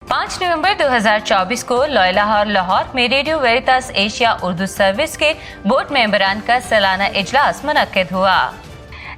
5 नवंबर 2024 को लॉयला और लाहौर में radio Veritas Asia Urdu service के बोर्ड मेंबरान का सालाना इजलास मुनक्किद हुआ,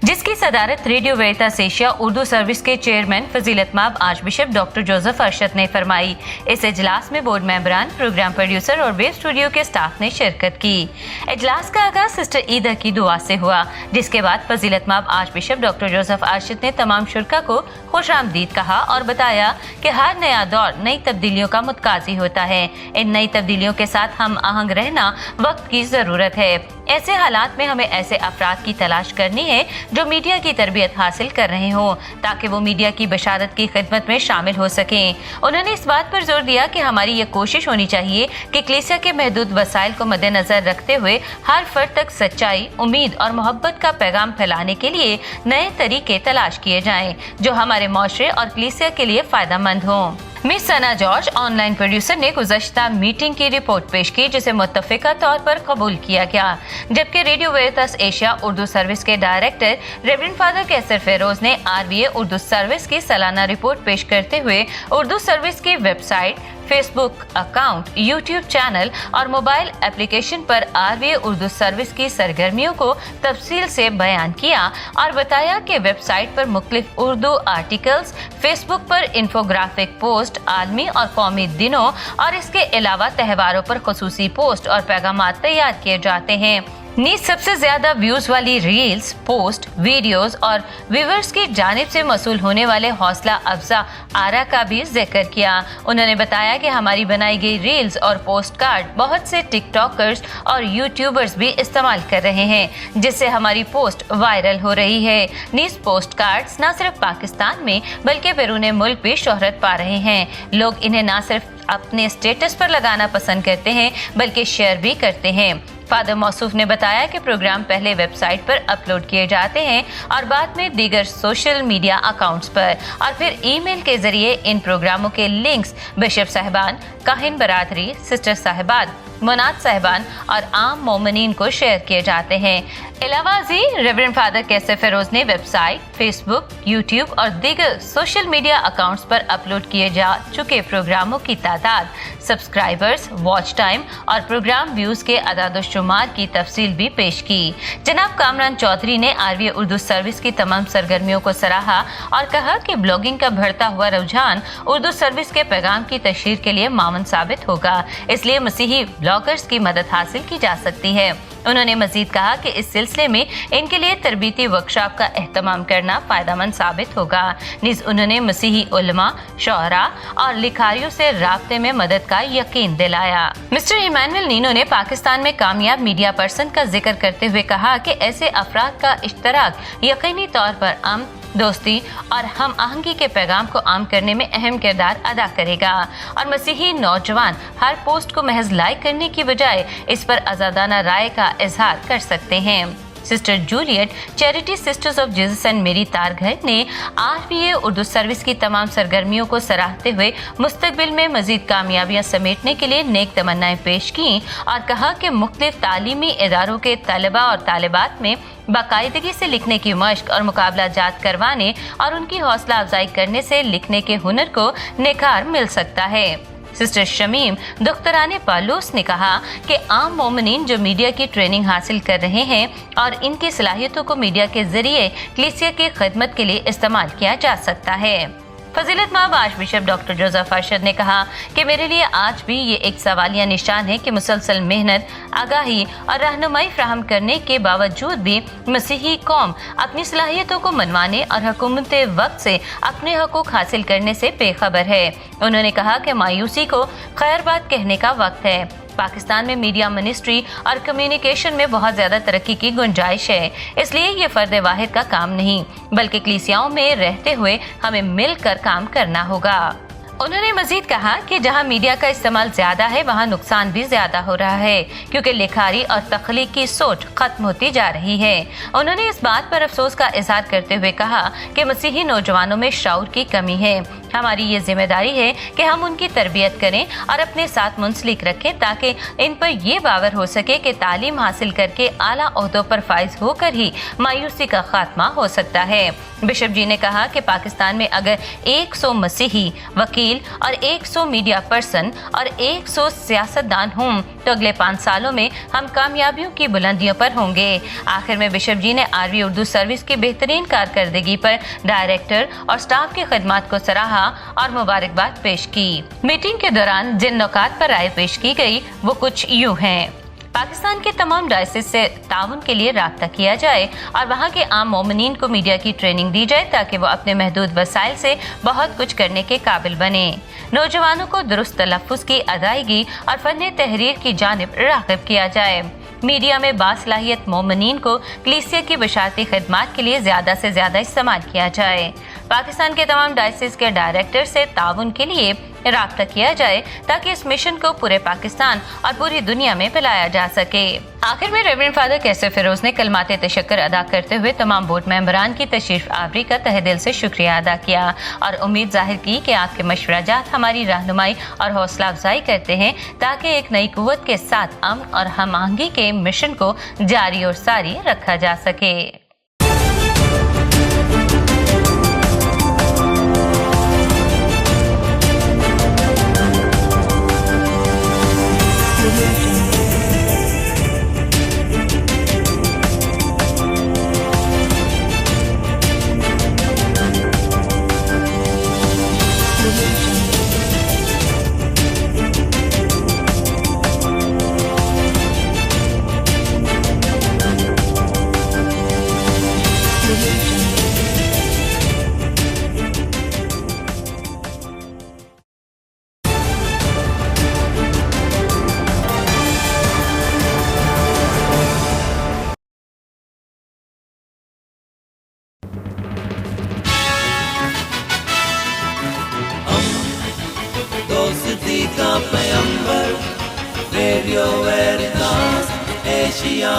जिसकी सदारत radio Veritas Asia Urdu service के चेयरमैन फजीलतमाब आर्चबिशप डॉक्टर जोसेफ अरशद ने फरमाई। इस इजलास में बोर्ड मेंबरान, प्रोग्राम प्रोड्यूसर और वेब स्टूडियो के स्टाफ ने शिरकत की। इजलास का आगाज सिस्टर ईदा की दुआ से हुआ, जिसके बाद फजीलतमाब आर्चबिशप डॉक्टर जोसेफ अरशद ने तमाम शुरका को खुशामदीद कहा और बताया कि हर नया दौर नई तब्दीलियों का मुतकाजी होता है। इन नई तब्दीलियों के साथ हम आहंग रहना वक्त की जरूरत है। ऐसे हालात में हमें ऐसे अफराद की तलाश करनी है जो मीडिया की तरबियत हासिल कर रहे हों, ताकि वो मीडिया की बशारत की खिदमत में शामिल हो सकें। उन्होंने इस बात पर जोर दिया कि हमारी ये कोशिश होनी चाहिए कि कलीसिया के महदूद वसाइल को मद्देनजर रखते हुए हर फर्द तक सच्चाई, उम्मीद और मोहब्बत का पैगाम फैलाने के लिए नए तरीके तलाश किए जाएं, जो हमारे माशरे और कलीसिया के लिए फायदेमंद हों। मिस सना जॉर्ज ऑनलाइन प्रोड्यूसर ने गुज़श्ता मीटिंग की रिपोर्ट पेश की, जिसे मुत्तफ़िका तौर पर कबूल किया गया, जबकि radio Veritas Asia Urdu service के डायरेक्टर रेवरेंड फादर कैसर फेरोज ने RVA उर्दू सर्विस की सालाना रिपोर्ट पेश करते हुए उर्दू सर्विस की website, Facebook account, YouTube channel और मोबाइल एप्लीकेशन पर RVA उर्दू सर्विस की सरगर्मियों को तफसील से बयान किया और बताया कि वेबसाइट पर मुख्तलिफ उर्दू आर्टिकल्स, फेसबुक पर इंफोग्राफिक पोस्ट, आलमी और कौमी दिनों और इसके अलावा त्योहारों पर खुसूसी पोस्ट और पैगामात तैयार किए जाते हैं। नीज सबसे ज्यादा व्यूज वाली रील्स, पोस्ट, वीडियोस और व्यूअर्स की जानिब से मसूल होने वाले हौसला अफजा आरा का भी जिक्र किया। उन्होंने बताया कि हमारी बनाई गई रील्स और पोस्ट कार्ड बहुत से टिकटॉकर्स और यूट्यूबर्स भी इस्तेमाल कर रहे हैं, जिससे हमारी पोस्ट वायरल हो रही है। नीज पोस्ट कार्ड्स न सिर्फ पाकिस्तान में बल्कि बैरून मुल्क भी शोहरत पा रहे हैं। लोग इन्हें न सिर्फ अपने स्टेटस पर लगाना पसंद करते हैं बल्कि शेयर भी करते हैं। फादर मौसूफ ने बताया कि प्रोग्राम पहले वेबसाइट पर अपलोड किए जाते हैं और बाद में दीगर सोशल मीडिया अकाउंट्स पर और फिर ईमेल के जरिए इन प्रोग्रामों के लिंक्स बिशप साहिबान, काहिन बरादरी, सिस्टर साहिबान, मुनाद साहिबान और आम मोमिनीन को शेयर किए जाते हैं। इलावाजी रेवरेंड फादर कैसर फेरोज ने वेबसाइट, फेसबुक, यूट्यूब और दीगर सोशल मीडिया अकाउंट्स पर अपलोड किए जा चुके प्रोग्रामों की तादाद, सब्सक्राइबर्स, वॉच टाइम और प्रोग्राम व्यूज के अदाद-ओ-शुमार की तफसील भी पेश की। जनाब कामरान चौधरी ने RVA उर्दू सर्विस की तमाम सरगर्मियों को सराहा और कहा कि ब्लॉगिंग का बढ़ता हुआ रुझान उर्दू सर्विस के पैगाम की तशहीर के लिए मामन साबित होगा, इसलिए मसीही ब्लॉगर्स की मदद हासिल की जा सकती है। उन्होंने मजीद कहा कि इस सिलसिले में इनके लिए तरबीती वर्कशॉप का एहतमाम करना फायदेमंद साबित होगा। निज उन्होंने मसीही उलमा, शोहरा और लिखारियों से राब्ते में मदद का यकीन दिलाया। मिस्टर इमानुएल नीनो ने पाकिस्तान में कामयाब मीडिया पर्सन का जिक्र करते हुए कहा कि ऐसे अफराद का इश्तराक यकीनी तौर पर अमन, दोस्ती और हम आहंगी के पैगाम को आम करने में अहम किरदार अदा करेगा और मसीही नौजवान हर पोस्ट को महज लाइक करने की बजाय इस पर आजादाना राय का इजहार कर सकते हैं। Sister Juliet, charity sisters of Jesus and मेरी तारघर ने RVA उर्दू सर्विस की तमाम सरगर्मियों को सराहते हुए मुस्तकबिल में मजीद कामयाबियां समेटने के लिए नेक तमन्नाएं पेश की और कहा कि मुख्तलिफ तालीमी इदारों के तलबा और तालिबात में बाकायदगी से लिखने की मश्क और मुकाबला जात करवाने और उनकी हौसला अफजाई करने से लिखने के हुनर को निखार मिल सकता है। सिस्टर शमीम दुख्तराने पालूस ने कहा कि आम मोमिनीन जो मीडिया की ट्रेनिंग हासिल कर रहे हैं और इनकी सलाहियतों को मीडिया के जरिए कलीसिया की खिदमत के लिए इस्तेमाल किया जा सकता है। फजीलतमाब आर्चबिशप डॉक्टर जोसेफ अरशद ने कहा कि मेरे लिए आज भी ये एक सवालिया निशान है कि मुसलसल मेहनत, आगाही और रहनुमाई फ्राहम करने के बावजूद भी मसीही कौम अपनी सलाहियतों को मनवाने और हुकूमत वक्त से अपने हकूक हासिल करने से बेखबर है। उन्होंने कहा कि मायूसी को खैर बात कहने का वक्त है। पाकिस्तान में मीडिया मिनिस्ट्री और कम्युनिकेशन में बहुत ज्यादा तरक्की की गुंजाइश है, इसलिए ये फर्द वाहिद का काम नहीं बल्कि कलीसियाओं में रहते हुए हमें मिलकर काम करना होगा। उन्होंने मजीद कहा कि जहां मीडिया का इस्तेमाल ज्यादा है वहां नुकसान भी ज्यादा हो रहा है, क्योंकि लिखारी और तख्लीक की सोच खत्म होती जा रही है। उन्होंने इस बात पर अफसोस का इजहार करते हुए कहा कि मसीही नौजवानों में शऊर की कमी है। हमारी ये जिम्मेदारी है कि हम उनकी तरबियत करें और अपने साथ मुंसलिक रखें ताकि इन पर यह बावर हो सके कि तालीम हासिल करके आला ओहदों पर फाइज होकर ही मायूसी का खात्मा हो सकता है। बिशप जी ने कहा कि पाकिस्तान में अगर 100 मसीही वकील और 100 मीडिया पर्सन और 100 सियासतदान हों तो अगले 5 सालों में हम कामयाबियों की बुलंदियों पर होंगे। आखिर में बिशप जी ने आरवी उर्दू सर्विस की बेहतरीन कारकर्दगी पर डायरेक्टर और स्टाफ की खिदमत को सराहा और मुबारकबाद पेश की। मीटिंग के दौरान जिन नुकात पर राय पेश की गई वो कुछ यूँ हैं। पाकिस्तान के तमाम डायसिस से ताउन के लिए राब्ता किया जाए और वहाँ के आम मोमिनीन को मीडिया की ट्रेनिंग दी जाए ताकि वो अपने महदूद वसाइल से बहुत कुछ करने के काबिल बने। नौजवानों को दुरुस्त तलफ़्फ़ुज़ की अदायगी और फ़न तहरीर की जानिब राग़िब किया जाए। मीडिया में बासलाहियत मोमिनीन को कलीसिया की बशारती खिदमत के लिए ज़्यादा से ज़्यादा इस्तेमाल किया जाए। पाकिस्तान के तमाम डायसिस के डायरेक्टर से ताउन के लिए राब्ता किया जाए ताकि इस मिशन को पूरे पाकिस्तान और पूरी दुनिया में फैलाया जा सके। आखिर में रेवरेंड फादर कैसर फिरोज ने कलमाते तशक्कर अदा करते हुए तमाम बोर्ड मेंबरान की तशरीफ आवरी का तहे दिल से शुक्रिया अदा किया और उम्मीद जाहिर की कि आपके मशवराजात हमारी रहनुमाई और हौसला अफजाई करते हैं ताकि एक नई कुव्वत के साथ अमन और हम आहंगी के मिशन को जारी और सारी रखा जा सके। दोस्ती का पैगंबर रेडियो वेरितास एशिया।